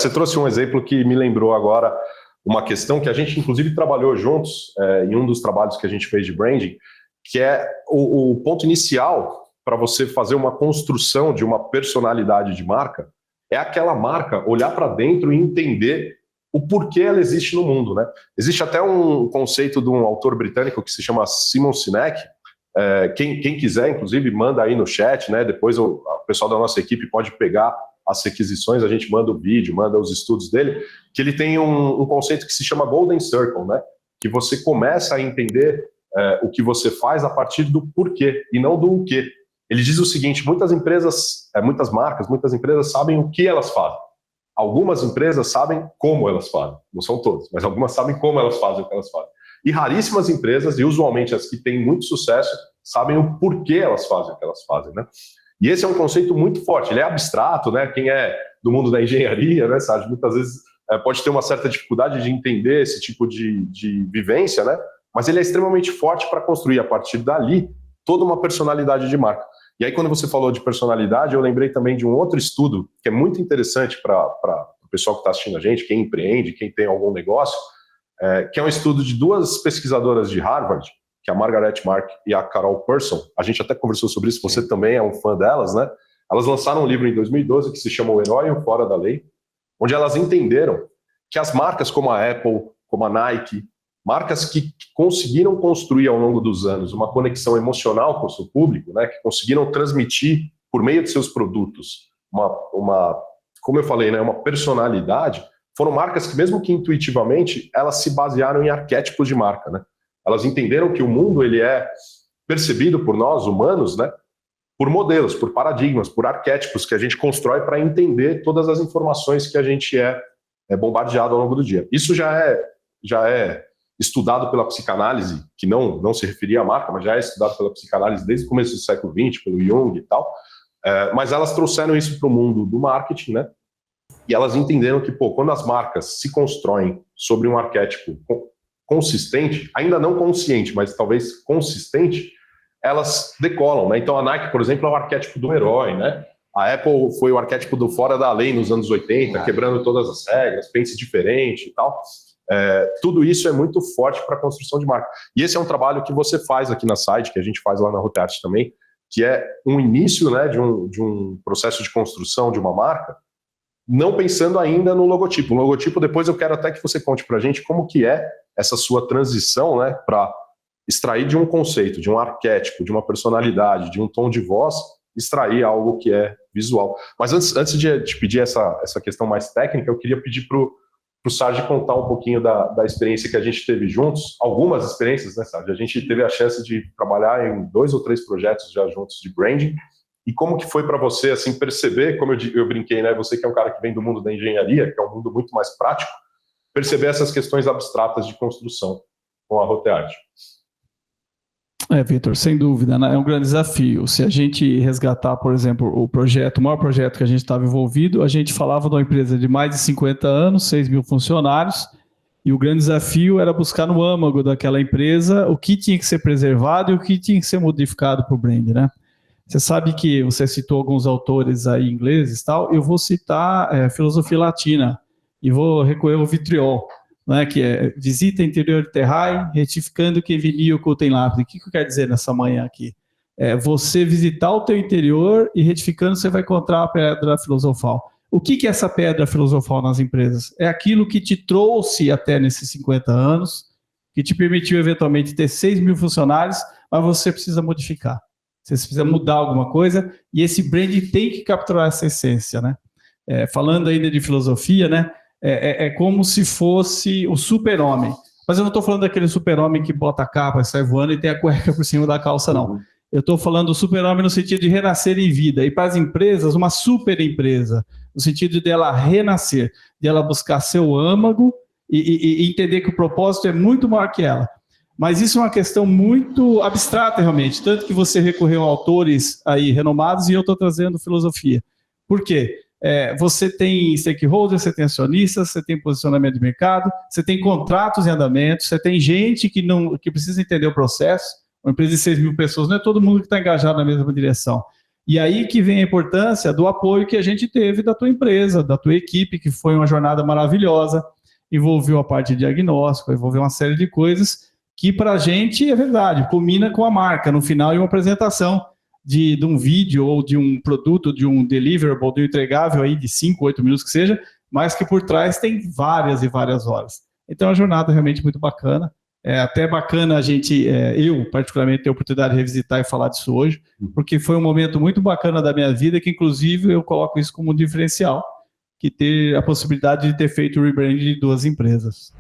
Você trouxe um exemplo que me lembrou agora uma questão que a gente, inclusive, trabalhou juntos em um dos trabalhos que a gente fez de branding, que é o ponto inicial para você fazer uma construção de uma personalidade de marca, é aquela marca olhar para dentro e entender o porquê ela existe no mundo, né? Existe até um conceito de um autor britânico que se chama Simon Sinek. Quem quiser, inclusive, manda aí no chat, né? Depois o pessoal da nossa equipe pode pegar as requisições, a gente manda o vídeo, manda os estudos dele, que ele tem um conceito que se chama Golden Circle, né? Que você começa a entender o que você faz a partir do porquê e não do o quê. Ele diz o seguinte: muitas empresas, muitas marcas, muitas empresas sabem o que elas fazem. Algumas empresas sabem como elas fazem. Não são todas, mas algumas sabem como elas fazem o que elas fazem. E raríssimas empresas, e usualmente as que têm muito sucesso, sabem o porquê elas fazem o que elas fazem, né? E esse é um conceito muito forte, ele é abstrato, né? Quem é do mundo da engenharia, né, sabe, muitas vezes pode ter uma certa dificuldade de entender esse tipo de vivência, né? Mas ele é extremamente forte para construir, a partir dali, toda uma personalidade de marca. E aí, quando você falou de personalidade, eu lembrei também de um outro estudo que é muito interessante para o pessoal que está assistindo a gente, quem empreende, quem tem algum negócio, que é um estudo de duas pesquisadoras de Harvard, que é a Margaret Mark e a Carol Person. A gente até conversou sobre isso, você também é um fã delas, né? Elas lançaram um livro em 2012 que se chama O Herói e o Fora da Lei, onde elas entenderam que as marcas como a Apple, como a Nike, marcas que conseguiram construir ao longo dos anos uma conexão emocional com o seu público, né? Que conseguiram transmitir por meio de seus produtos como eu falei, né? Uma personalidade, foram marcas que, mesmo que intuitivamente, elas se basearam em arquétipos de marca, né? Elas entenderam que o mundo ele é percebido por nós, humanos, né, por modelos, por paradigmas, por arquétipos que a gente constrói para entender todas as informações que a gente é bombardeado ao longo do dia. Isso já é estudado pela psicanálise, que não se referia à marca, mas já é estudado pela psicanálise desde o começo do século XX, pelo Jung e tal. Mas elas trouxeram isso para o mundo do marketing, né? E elas entenderam que, quando as marcas se constroem sobre um arquétipo consistente, ainda não consciente, mas talvez consistente, elas decolam, né? Então a Nike, por exemplo, é o arquétipo do herói, né? A Apple foi o arquétipo do fora da lei nos anos 80, quebrando todas as regras, pense diferente e tal. Tudo isso é muito forte para a construção de marca. E esse é um trabalho que você faz aqui na Side, que a gente faz lá na Roteart também, que é um início, né, de um processo de construção de uma marca, não pensando ainda no logotipo. O logotipo, depois eu quero até que você conte para a gente como que é essa sua transição, né, para extrair de um conceito, de um arquétipo, de uma personalidade, de um tom de voz, extrair algo que é visual. Mas antes de te pedir essa questão mais técnica, eu queria pedir para o Sargi contar um pouquinho da experiência que a gente teve juntos, algumas experiências, né, Sargi? A gente teve a chance de trabalhar em 2 ou 3 projetos já juntos de branding. E como que foi para você, assim, perceber, como eu brinquei, né, você que é um cara que vem do mundo da engenharia, que é um mundo muito mais prático, perceber essas questões abstratas de construção com a Roteart? Vitor, sem dúvida, né? É um grande desafio. Se a gente resgatar, por exemplo, o maior projeto que a gente estava envolvido, a gente falava de uma empresa de mais de 50 anos, 6 mil funcionários, e o grande desafio era buscar no âmago daquela empresa o que tinha que ser preservado e o que tinha que ser modificado para o brand, né? Você sabe que você citou alguns autores aí ingleses e tal, eu vou citar filosofia latina e vou recorrer ao vitriol, né, que é visita interior terrae, retificando que vinil cultem lápide. O que eu quero dizer nessa manhã aqui? Você visitar o teu interior e retificando você vai encontrar a pedra filosofal. O que é essa pedra filosofal nas empresas? É aquilo que te trouxe até nesses 50 anos, que te permitiu eventualmente ter 6 mil funcionários, mas você precisa modificar. Você precisa mudar alguma coisa, e esse brand tem que capturar essa essência, né? Falando ainda de filosofia, né? É como se fosse o super-homem. Mas eu não estou falando daquele super-homem que bota a capa, sai voando e tem a cueca por cima da calça, não. Eu estou falando do super-homem no sentido de renascer em vida. E para as empresas, uma super-empresa, no sentido de ela renascer, de ela buscar seu âmago e entender que o propósito é muito maior que ela. Mas isso é uma questão muito abstrata, realmente. Tanto que você recorreu a autores aí renomados e eu estou trazendo filosofia. Por quê? Você tem stakeholders, você tem acionistas, você tem posicionamento de mercado, você tem contratos em andamento, você tem gente que precisa entender o processo. Uma empresa de 6 mil pessoas, não é todo mundo que está engajado na mesma direção. E aí que vem a importância do apoio que a gente teve da tua empresa, da tua equipe, que foi uma jornada maravilhosa, envolveu a parte de diagnóstico, envolveu uma série de coisas que para a gente é verdade, culmina com a marca, no final de uma apresentação de um vídeo ou de um produto, de um deliverable, de um entregável aí de 5, 8 minutos que seja, mas que por trás tem várias e várias horas. Então é uma jornada realmente muito bacana. É até bacana a gente, eu particularmente, ter a oportunidade de revisitar e falar disso hoje, porque foi um momento muito bacana da minha vida, que inclusive eu coloco isso como um diferencial, que ter a possibilidade de ter feito o rebranding de 2 empresas.